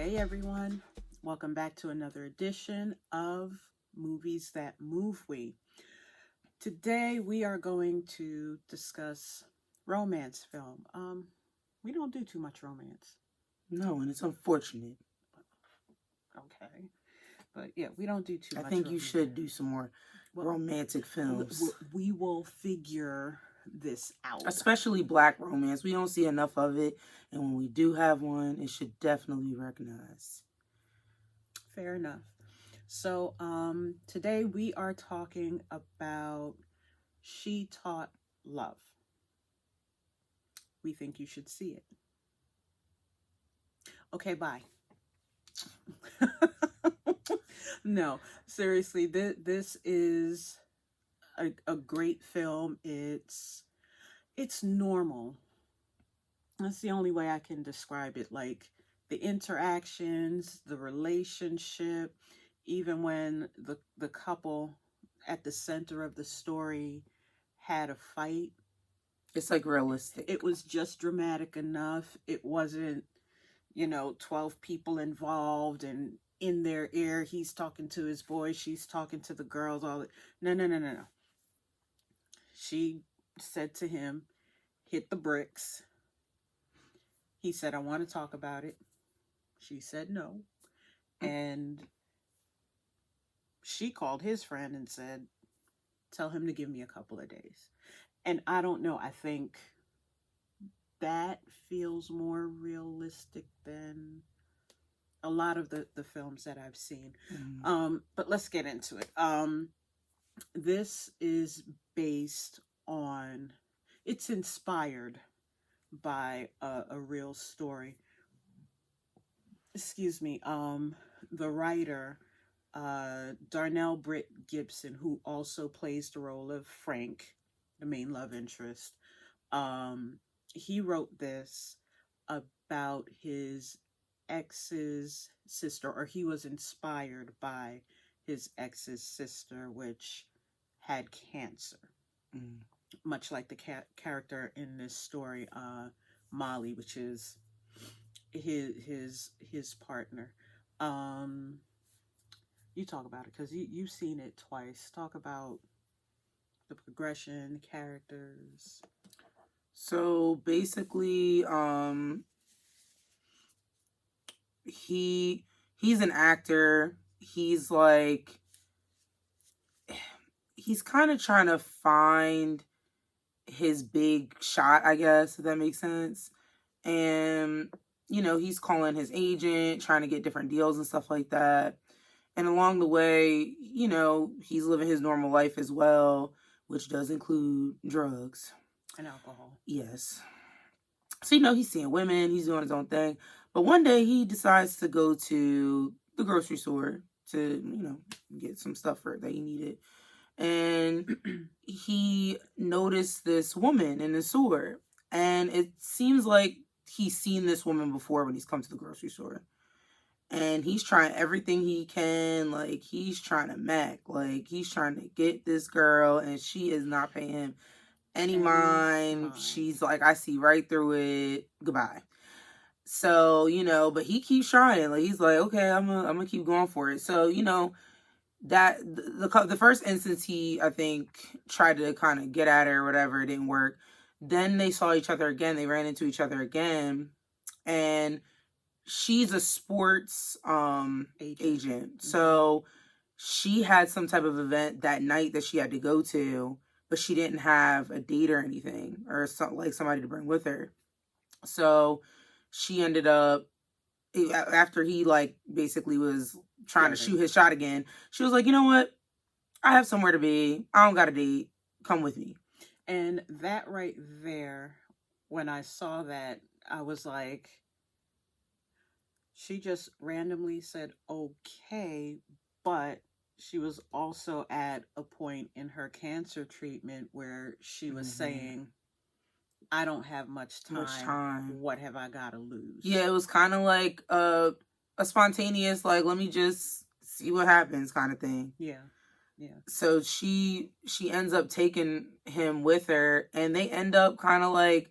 Hey everyone, welcome back to another edition of Movies That Move We. Today we are going to discuss romance film. We don't do too much romance. No, and it's unfortunate. Okay. But yeah, we don't do too I much think you romance. should do some more romantic films. We will figure this out. Especially black romance. We don't see enough of it. And when we do have one, it should definitely be recognized. Fair enough. So today we are talking about She Taught Love. We think you should see it. Okay, bye. No, seriously, this is a great film. It's normal. That's the only way I can describe it. Like the interactions, the relationship, even when the couple at the center of the story had a fight. It's like realistic. It was just dramatic enough. It wasn't, 12 people involved and in their ear, he's talking to his boys, she's talking to the girls, all that. No. She said to him, hit the bricks. He said, I want to talk about it. She said no. And she called his friend and said, tell him to give me a couple of days. And I don't know, I think that feels more realistic than a lot of the films that I've seen. But let's get into it. This is based on, it's inspired by a real story. Excuse me. The writer, Darnell Britt-Gibson, who also plays the role of Frank, the main love interest, he wrote this about his ex's sister, or he was inspired by his ex's sister, which had cancer. Much like the character in this story, Molly, which is his partner. You talk about it because you've seen it twice. Talk about the progression, the characters. So basically, he's an actor. He's kind of trying to find his big shot, I guess, if that makes sense. And, he's calling his agent, trying to get different deals and stuff like that. And along the way, he's living his normal life as well, which does include drugs. And alcohol. Yes. So, he's seeing women, he's doing his own thing. But one day he decides to go to the grocery store to, get some stuff that he needed. And he noticed this woman in the store. And it seems like he's seen this woman before when he's come to the grocery store. And he's trying everything he can. Like, he's trying to mac. Like, he's trying to get this girl. And she is not paying him any mind. She's like, I see right through it. Goodbye. So, but he keeps trying. Like, he's like, okay, I'm gonna keep going for it. So, that the first instance he, I think, tried to kind of get at her or whatever, it didn't work. Then they saw each other again. They ran into each other again. And she's a sports agent. So she had some type of event that night that she had to go to, but she didn't have a date or anything, or somebody to bring with her. So she ended up, after he basically was trying to shoot his shot again, she was like, you know what? I have somewhere to be. I don't got a date. Come with me. And that right there, when I saw that, I was like, she just randomly said, okay, but she was also at a point in her cancer treatment where she was saying, I don't have much time. What have I got to lose? Yeah, it was kind of like a spontaneous, like, let me just see what happens kind of thing. Yeah. So she ends up taking him with her, and they end up kind of like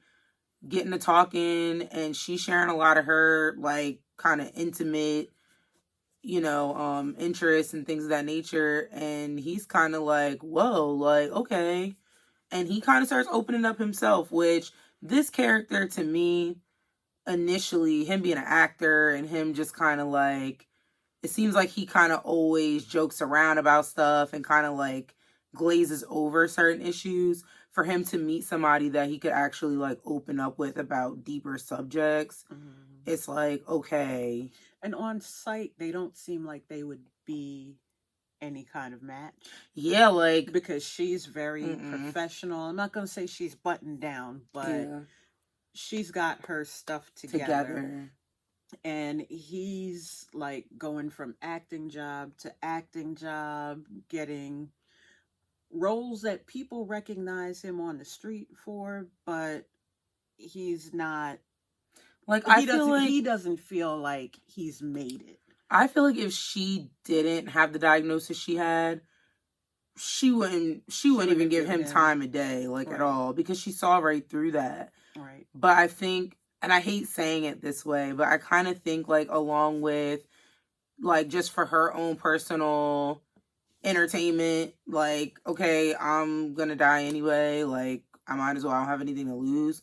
getting to talking, and she's sharing a lot of her, like, kind of intimate, interests and things of that nature. And he's kind of like, whoa, like, okay. And he kind of starts opening up himself, which this character, to me, initially, him being an actor and him just kind of like, it seems like he kind of always jokes around about stuff and kind of like glazes over certain issues. For him to meet somebody that he could actually like open up with about deeper subjects, it's like, okay. And on sight, they don't seem like they would be any kind of match. Yeah, like, because she's very professional. I'm not going to say she's buttoned down, but she's got her stuff together. And he's like going from acting job to acting job, getting roles that people recognize him on the street for, but he's not like, he doesn't feel like he's made it. I feel like if she didn't have the diagnosis she had, she wouldn't even give him time of day, like, at all, because she saw right through that. Right. But I think, and I hate saying it this way, but I kind of think, like, along with, like, just for her own personal entertainment, like, okay, I'm gonna die anyway, like, I might as well, I don't have anything to lose.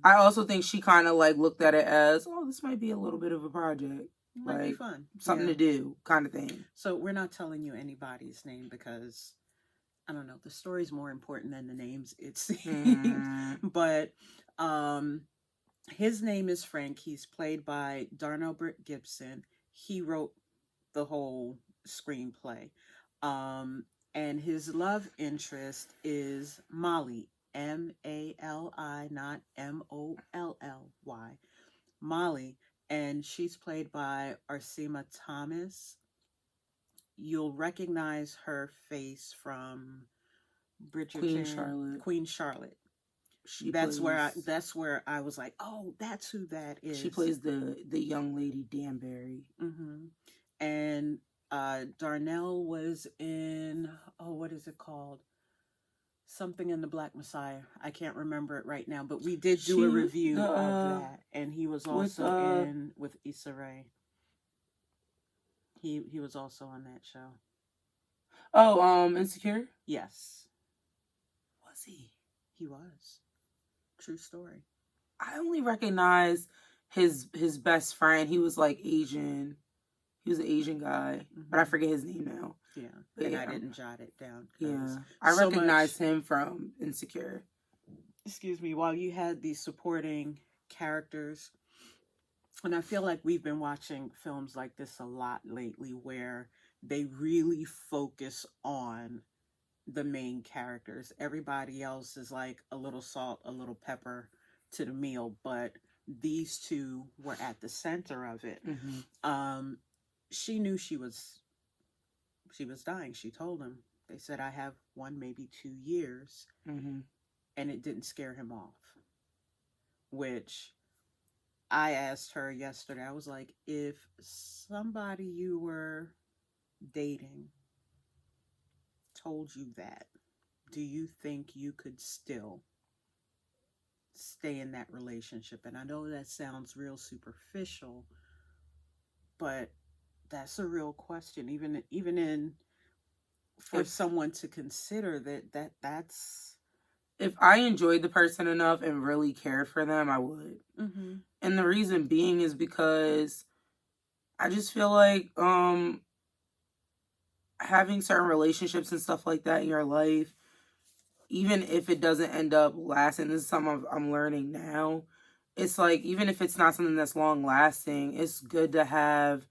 I also think she kind of, like, looked at it as, oh, this might be a little bit of a project. Might be fun. Something to do, kind of thing. So we're not telling you anybody's name because, I don't know, the story's more important than the names, it seems. But his name is Frank. He's played by Darnell Britt-Gibson. He wrote the whole screenplay. And his love interest is Molly, M-A-L-I, not M-O-L-L-Y. Molly, and she's played by Arsema Thomas. You'll recognize her face from Queen Charlotte. That's where I was like, oh, that's who that is. She plays the young lady Danbury. And Darnell was in, what is it called? Something in the Black Messiah. I can't remember it right now, but we did do a review of that, and he was also with Issa Rae. He was also on that show. Oh, Insecure? Yes. Was he? He was. True story. I only recognize his best friend. He was like Asian. He was an Asian guy, but I forget his name now. Yeah, and I didn't jot it down. Yeah, I recognize him from Insecure. Excuse me, while you had these supporting characters, and I feel like we've been watching films like this a lot lately where they really focus on the main characters. Everybody else is like a little salt, a little pepper to the meal, but these two were at the center of it. She knew she was dying. She told him. They said, I have 1, maybe 2 years. And it didn't scare him off. Which I asked her yesterday. I was like, if somebody you were dating told you that, do you think you could still stay in that relationship? And I know that sounds real superficial, but that's a real question, even in for someone to consider that's if I enjoyed the person enough and really cared for them, I would. And the reason being is because I just feel like having certain relationships and stuff like that in your life, even if it doesn't end up lasting, this is something I'm learning now. It's like, even if it's not something that's long lasting, it's good to have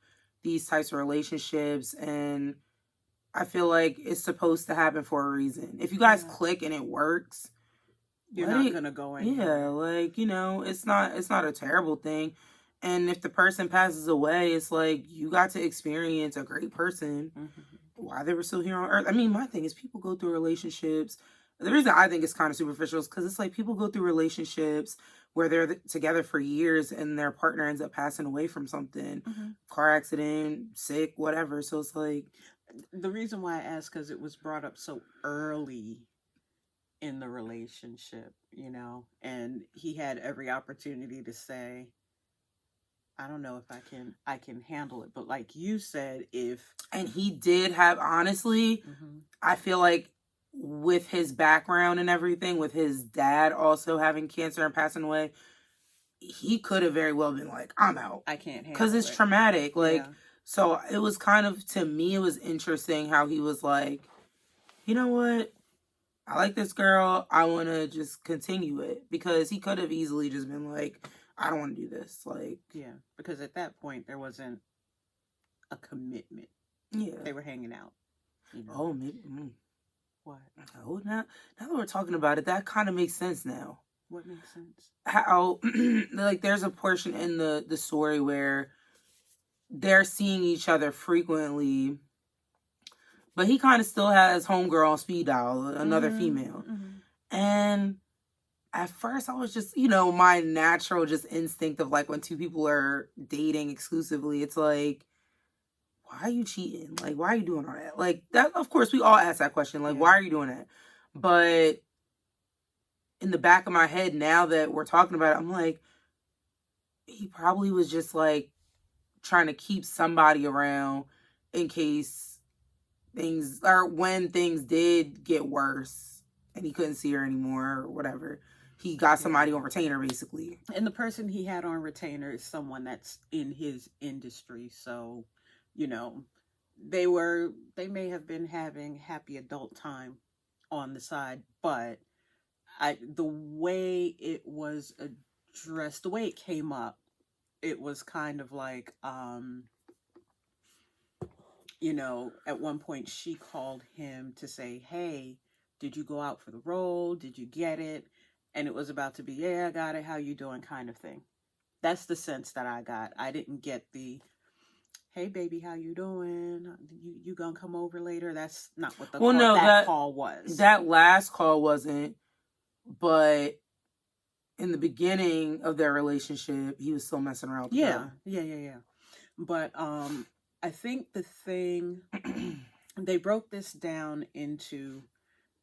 these types of relationships, and I feel like it's supposed to happen for a reason. If you guys click and it works, you're not gonna go anywhere. Yeah, like, it's not a terrible thing. And if the person passes away, it's like you got to experience a great person while they were still here on earth. I mean, my thing is people go through relationships. The reason I think it's kind of superficial is because it's like people go through relationships where they're together for years and their partner ends up passing away from something, car accident, sick, whatever. So it's like, the reason why I asked, because it was brought up so early in the relationship, you know, and he had every opportunity to say, I don't know if I can handle it. But like you said, if And he did have, honestly, I feel like with his background and everything, with his dad also having cancer and passing away, he could have very well been like, I'm out. I can't handle because it. it's traumatic. Like, Yeah. so it was kind of, to me, it was interesting how he was like, you know what? I like this girl. I want to just continue it, because he could have easily just been like, I don't want to do this. Like, Yeah, because at that point there wasn't a commitment. yeah. They were hanging out. You know. Oh, maybe. What? Oh, now that we're talking about it, that kind of makes sense now. What makes sense? How like there's a portion in the story where they're seeing each other frequently, but he kind of still has homegirl on speed dial, another female. And at first I was just, my natural just instinct of like when two people are dating exclusively, it's like, why are you cheating? Like, why are you doing all that? Like, that, of course, we all ask that question. Like, why are you doing that? But in the back of my head, now that we're talking about it, I'm like, he probably was just like trying to keep somebody around in case things, or when things did get worse and he couldn't see her anymore or whatever. He got somebody on retainer, basically. And the person he had on retainer is someone that's in his industry. So, they may have been having happy adult time on the side, but the way it was addressed, the way it came up, it was kind of like, at one point she called him to say, hey, did you go out for the role? Did you get it? And it was about to be, yeah, I got it. How you doing? Kind of thing. That's the sense that I got. I didn't get the, hey, baby, how you doing? You gonna come over later? That's not what that call was. That last call wasn't, but in the beginning of their relationship, he was still messing around with her. Yeah. But I think the thing, they broke this down into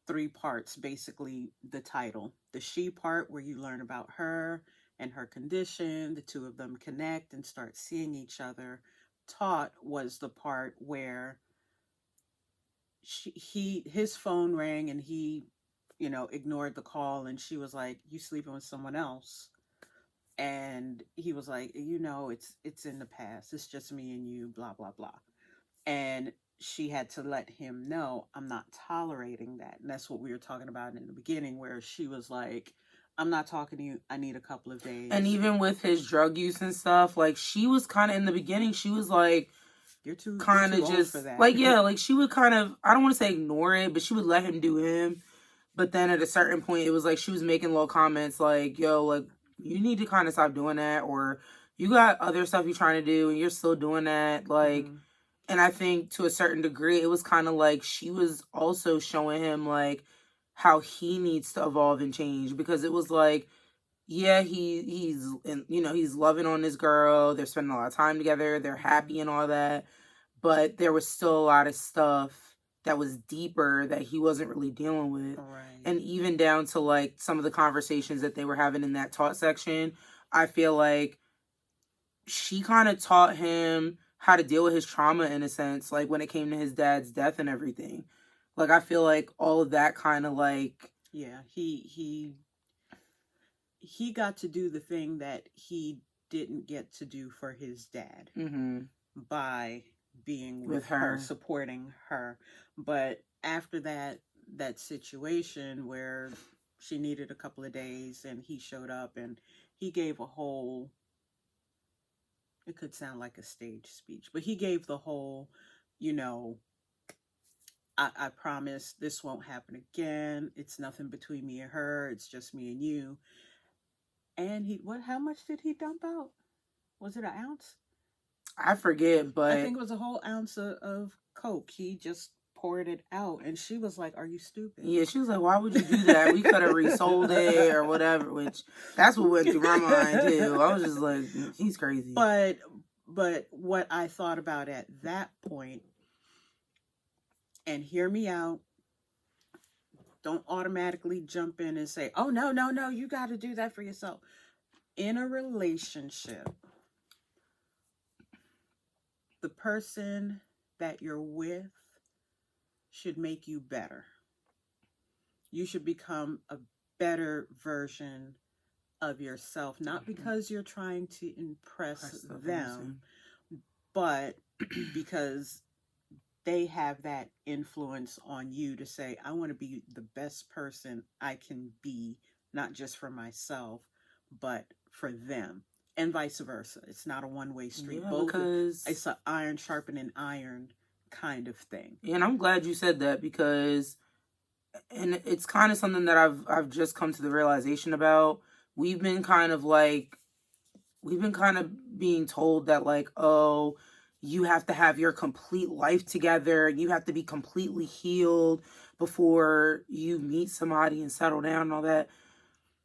3 parts, basically the title. The she part, where you learn about her and her condition, the two of them connect and start seeing each other. Taught was the part where his phone rang and he, ignored the call, and she was like, you sleeping with someone else? And he was like, it's in the past. It's just me and you, blah, blah, blah. And she had to let him know, I'm not tolerating that. And that's what we were talking about in the beginning, where she was like, I'm not talking to you. I need a couple of days. And even with his drug use and stuff, like, she was kind of, in the beginning, she was like, you're too just old for that. Like, yeah, like she would kind of, I don't want to say ignore it, but she would let him do him. But then at a certain point, it was like she was making little comments like, yo, like, you need to kind of stop doing that, or you got other stuff you're trying to do and you're still doing that. Like, and I think to a certain degree, it was kind of like she was also showing him like how he needs to evolve and change, because it was like, yeah, he's loving on this girl. They're spending a lot of time together. They're happy and all that. But there was still a lot of stuff that was deeper that he wasn't really dealing with. Right. And even down to like some of the conversations that they were having in that taught section, I feel like she kind of taught him how to deal with his trauma, in a sense, like when it came to his dad's death and everything. Like, I feel like all of that kind of like... Yeah, he got to do the thing that he didn't get to do for his dad by being with her, supporting her. But after that situation where she needed a couple of days and he showed up and he gave a whole, it could sound like a stage speech, but he gave the whole, I promise this won't happen again. It's nothing between me and her. It's just me and you. And how much did he dump out? Was it an ounce? I forget, but I think it was a whole ounce of Coke. He just poured it out, and she was like, are you stupid? Yeah, she was like, why would you do that? We could have resold it or whatever, which that's what went through my mind too. I was just like, he's crazy. But what I thought about at that point, and hear me out, Don't automatically jump in and say, oh, no, no, no, you got to do that for yourself. In a relationship, the person that you're with should make you better. You should become a better version of yourself, not because you're trying to impress them, but because they have that influence on you to say, I want to be the best person I can be, not just for myself, but for them. And vice versa. It's not a one-way street. Yeah, Both, because it's an iron sharpening iron kind of thing. And I'm glad you said that, because, and it's kind of something that I've just come to the realization about. We've been kind of being told that, like, oh, you have to have your complete life together, you have to be completely healed before you meet somebody and settle down and all that.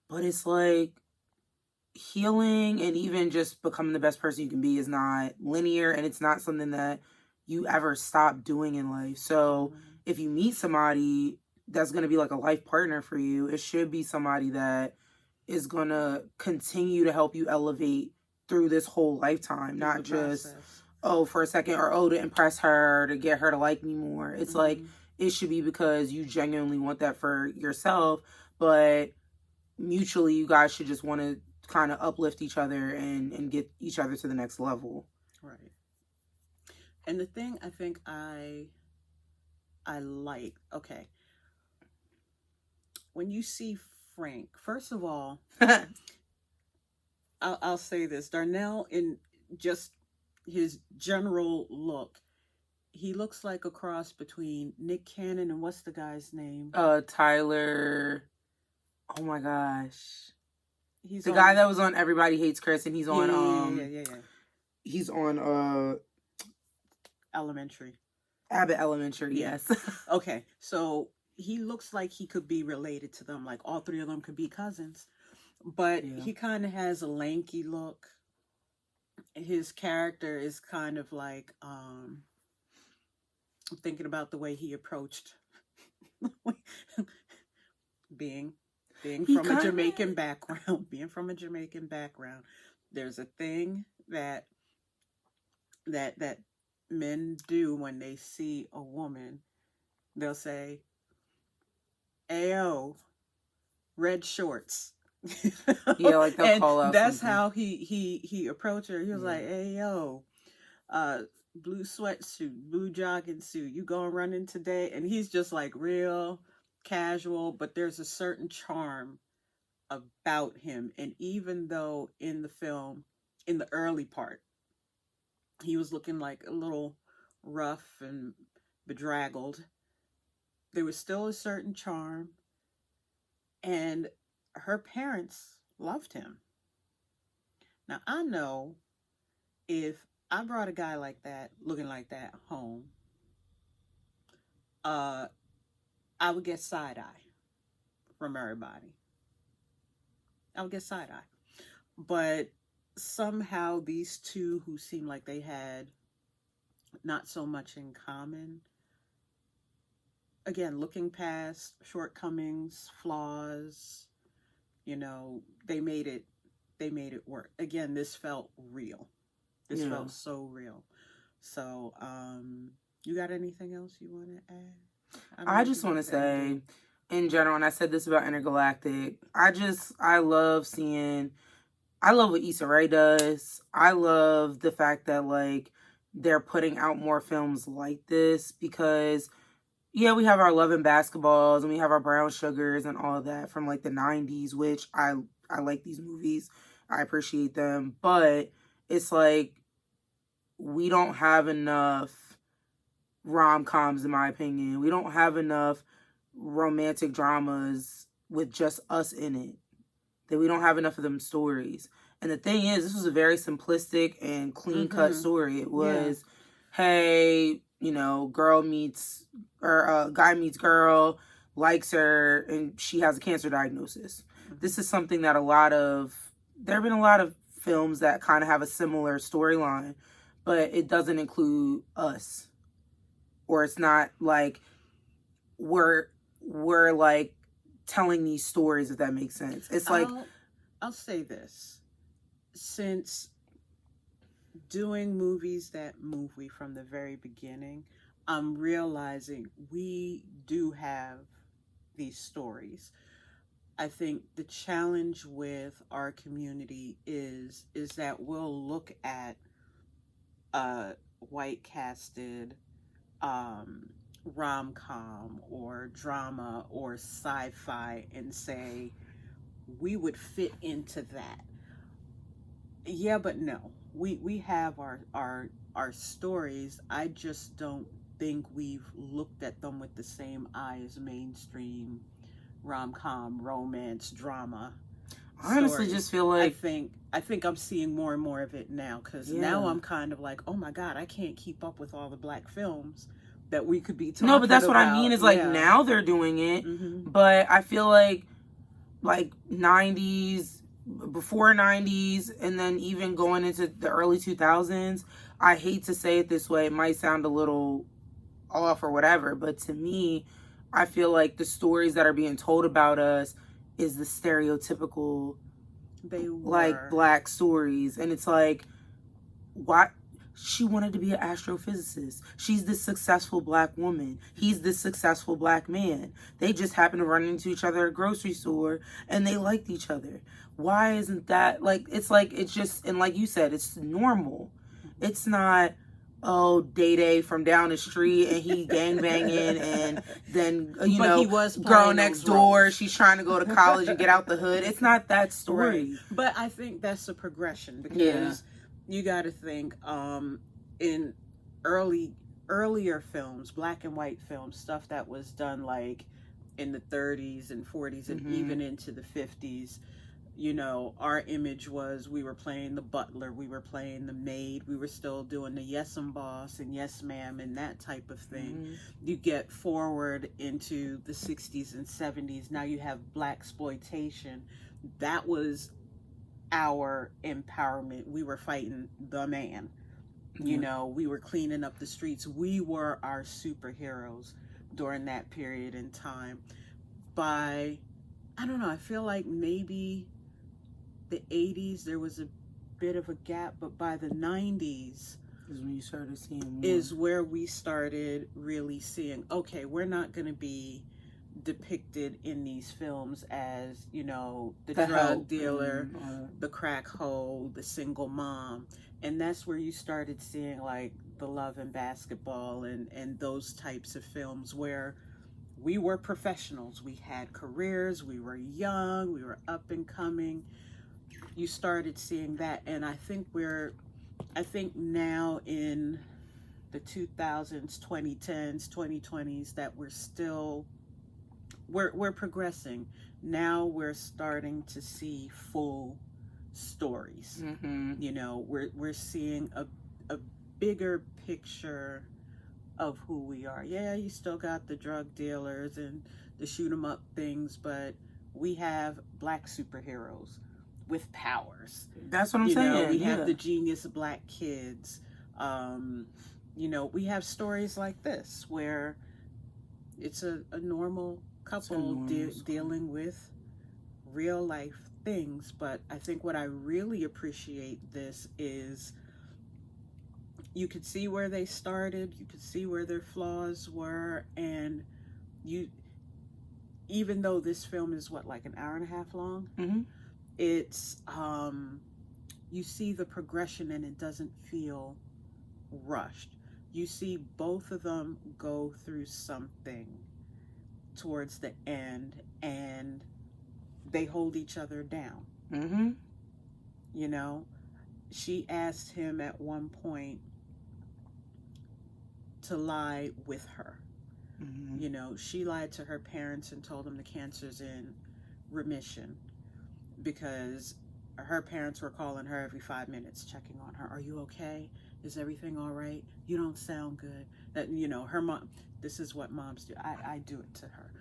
But it's like, healing and even just becoming the best person you can be is not linear, and it's not something that you ever stop doing in life. So if you meet somebody that's going to be like a life partner for you, it should be somebody that is going to continue to help you elevate through this whole lifetime, not just for a second, or to impress her, to get her to like me more. It's like, it should be because you genuinely want that for yourself, but mutually you guys should just want to kind of uplift each other and get each other to the next level. Right. And the thing I think I like, okay, when you see Frank, first of all, I'll say this, Darnell, in just his general look, he looks like a cross between Nick Cannon and what's the guy's name? Tyler. Oh my gosh. He's the guy that was on Everybody Hates Chris, and he's on he's on Elementary. Abbott Elementary, yes. Okay, so he looks like he could be related to them, like all three of them could be cousins. But he kind of has a lanky look. His character is kind of like, I'm thinking about the way he approached being from a Jamaican background, there's a thing that men do when they see a woman. They'll say, "Ayo, red shorts." Yeah, like they'll call out. That's something. How he approached her. He was like, "Ayo, blue sweatsuit, blue jogging suit. You gonna run in today?" And he's just like real casual, but there's a certain charm about him. And even though in the film, in the early part, he was looking like a little rough and bedraggled, there was still a certain charm, and her parents loved him. Now, I know if I brought a guy like that, looking like that, home, I would get side-eye from everybody. I would get side-eye. But somehow these two, who seemed like they had not so much in common, again, looking past shortcomings, flaws, they made it work. Again, this felt real. This felt so real. So, you got anything else you want to add? I just want to say, in general, and I said this about Intergalactic, I love what Issa Rae does. I love the fact that, like, they're putting out more films like this, because, yeah, we have our Love and Basketballs, and we have our Brown Sugars and all of that from, like, the 90s, which I like these movies. I appreciate them. But it's like, we don't have enough rom-coms, in my opinion. We don't have enough romantic dramas with just us in it. That we don't have enough of them stories. And the thing is, this was a very simplistic and clean-cut story. It was, hey, guy meets girl, likes her, and she has a cancer diagnosis. This is something that there have been a lot of films that kind of have a similar storyline, but it doesn't include us. Or it's not like we're were like telling these stories, if that makes sense. It's like, I'll say this. Since doing movies that move me from the very beginning, I'm realizing we do have these stories. I think the challenge with our community is that we'll look at a white casted um, rom com or drama or sci-fi and say we would fit into that. Yeah, but no. We have our stories. I just don't think we've looked at them with the same eye as mainstream rom-com, romance, drama I honestly stories. just feel like I think I'm seeing more and more of it now, because now I'm kind of like, oh my god, I can't keep up with all the black films that we could be talking about. No, but that's what I mean is like now they're doing it, but I feel like 90s, before 90s, and then even going into the early 2000s, I hate to say it this way, it might sound a little off or whatever, but to me, I feel like the stories that are being told about us is the stereotypical like black stories. And it's like, why? She wanted to be an astrophysicist. She's this successful black woman. He's this successful black man. They just happen to run into each other at a grocery store and they liked each other. Why isn't that it's just, and like you said, it's normal. It's not, oh, Day from down the street and he gangbanging, and then he was girl next door, she's trying to go to college and get out the hood. It's not that story. Right. But I think that's a progression, because you got to think in earlier films, black and white films, stuff that was done like in the 30s and 40s and even into the 50s. Our image was, we were playing the butler, we were playing the maid, we were still doing the yes and boss and yes ma'am and that type of thing. You get forward into the 60s and 70s, now you have black exploitation. That was our empowerment. We were fighting the man. We were cleaning up the streets. We were our superheroes during that period in time. I don't know, I feel like maybe the 80s there was a bit of a gap, but by the 90s is when you started seeing more. Is where we started really seeing, okay, we're not going to be depicted in these films as, the drug dealer, the crack hoe, the single mom. And that's where you started seeing like The Love and Basketball and those types of films where we were professionals. We had careers. We were young. We were up and coming. You started seeing that. And I think now in the 2000s, 2010s, 2020s, that we're progressing. Now we're starting to see full stories. We're seeing a bigger picture of who we are. Yeah, you still got the drug dealers and the shoot 'em up things, but we have black superheroes with powers. That's what I'm saying. We have the genius black kids. We have stories like this where it's a normal couple dealing with real life things. But I think what I really appreciate this is you could see where they started, you could see where their flaws were, and even though this film is like an hour and a half long, it's you see the progression and it doesn't feel rushed. You see both of them go through something towards the end and they hold each other down. She asked him at one point to lie with her. She lied to her parents and told them the cancer's in remission, because her parents were calling her every 5 minutes, checking on her. Are you okay? Is everything all right? You don't sound good. That, her mom, this is what moms do. I do it to her.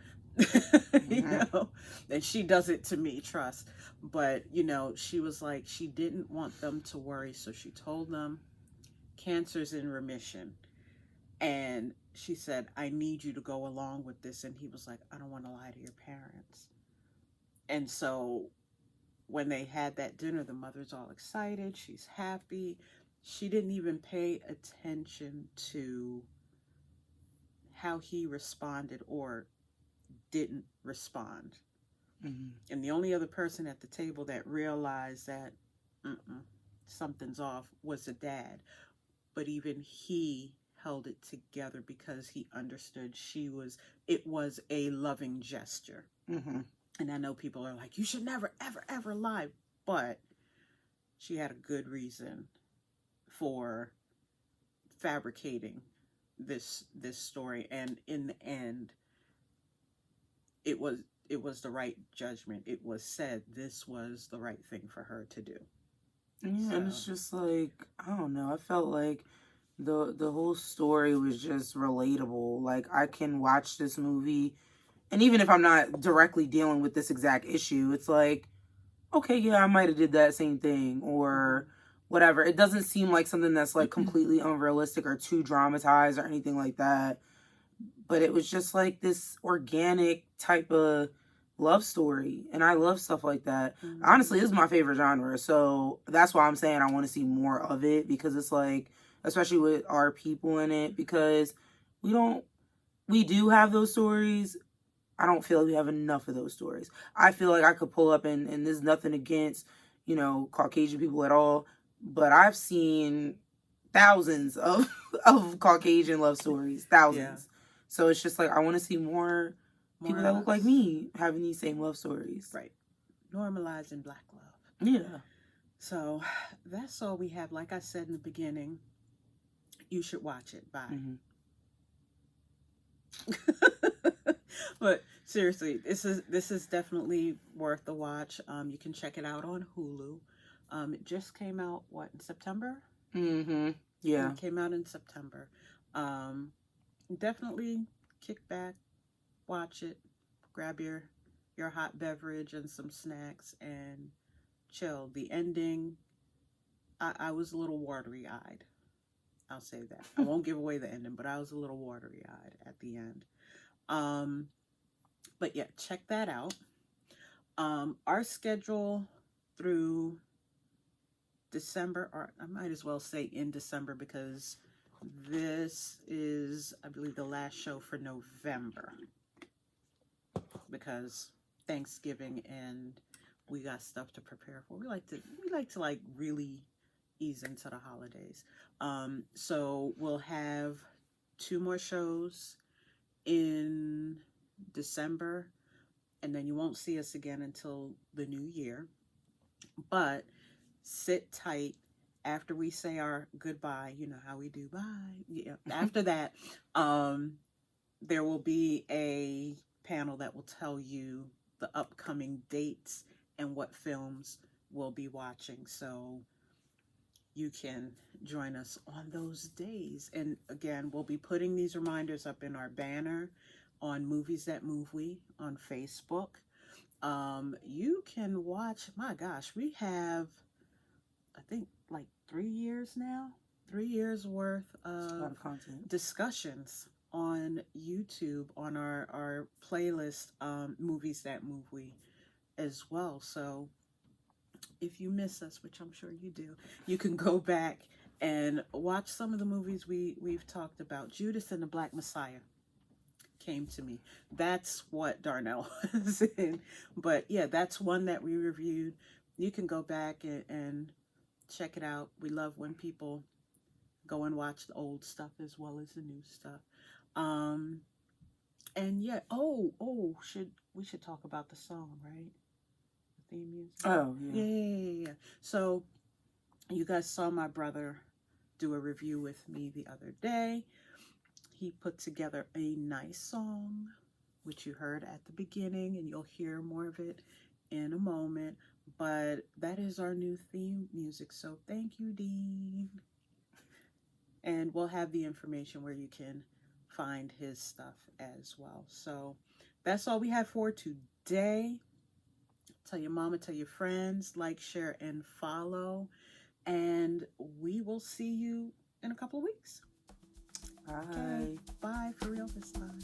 And she does it to me, trust. But, she was like, she didn't want them to worry. So she told them cancer's in remission. And she said, I need you to go along with this. And he was like, I don't want to lie to your parents. And so when they had that dinner, the mother's all excited. She's happy. She didn't even pay attention to how he responded or didn't respond. Mm-hmm. And the only other person at the table that realized that something's off was the dad. But even he held it together because he understood it was a loving gesture. Mm-hmm. And I know people are like, you should never, ever, ever lie. But she had a good reason for fabricating this story. And in the end, it was the right judgment. It was said this was the right thing for her to do. Yeah, so. And it's just like, I don't know. I felt like the whole story was just relatable. Like, I can watch this movie, and even if I'm not directly dealing with this exact issue, it's like, okay, yeah, I might have did that same thing or whatever. It doesn't seem like something that's like completely unrealistic or too dramatized or anything like that. But it was just like this organic type of love story. And I love stuff like that. Mm-hmm. Honestly, this is my favorite genre. So that's why I'm saying I want to see more of it, because it's like, especially with our people in it, because we do have those stories. I don't feel like we have enough of those stories. I feel like I could pull up, and there's nothing against, Caucasian people at all, but I've seen thousands of Caucasian love stories. Thousands. Yeah. So it's just like, I want to see more people that look like me having these same love stories. Right. Normalizing Black love. Yeah. So that's all we have. Like I said in the beginning, you should watch it. Bye. Mm-hmm. But seriously, this is definitely worth the watch. You can check it out on Hulu. It just came out, in September? Mm-hmm. Yeah. It came out in September. Definitely kick back, watch it, grab your hot beverage and some snacks and chill. The ending, I was a little watery-eyed. I'll say that. I won't give away the ending, but I was a little watery-eyed at the end. But yeah, check that out. Our schedule through December, or I might as well say in December, because this is, I believe, the last show for November, because Thanksgiving and we got stuff to prepare for. We like to like really ease into the holidays. So we'll have 2 more shows in December, and then you won't see us again until the new year. But sit tight. After we say our goodbye, you know how we do, bye. Yeah. After that, there will be a panel that will tell you the upcoming dates and what films we'll be watching. So you can join us on those days. And again, we'll be putting these reminders up in our banner on Movies That Move We on Facebook. You can watch, my gosh, we have, I think, like 3 years now, 3 years worth of content discussions on YouTube on our playlist, Movies That Move We as well. So if you miss us, which I'm sure you do, you can go back and watch some of the movies we've talked about. Judas and the Black Messiah came to me. That's what Darnell was in. But yeah, that's one that we reviewed. You can go back and check it out. We love when people go and watch the old stuff as well as the new stuff. And yeah, we should talk about the song, right? The theme music. Oh, yeah. Yeah. So you guys saw my brother do a review with me the other day. He put together a nice song, which you heard at the beginning, and you'll hear more of it in a moment. But that is our new theme music. So thank you, Dean. And we'll have the information where you can find his stuff as well. So that's all we have for today. Tell your mama, tell your friends, like, share, and follow. And we will see you in a couple of weeks. Bye. Okay, bye for real this time.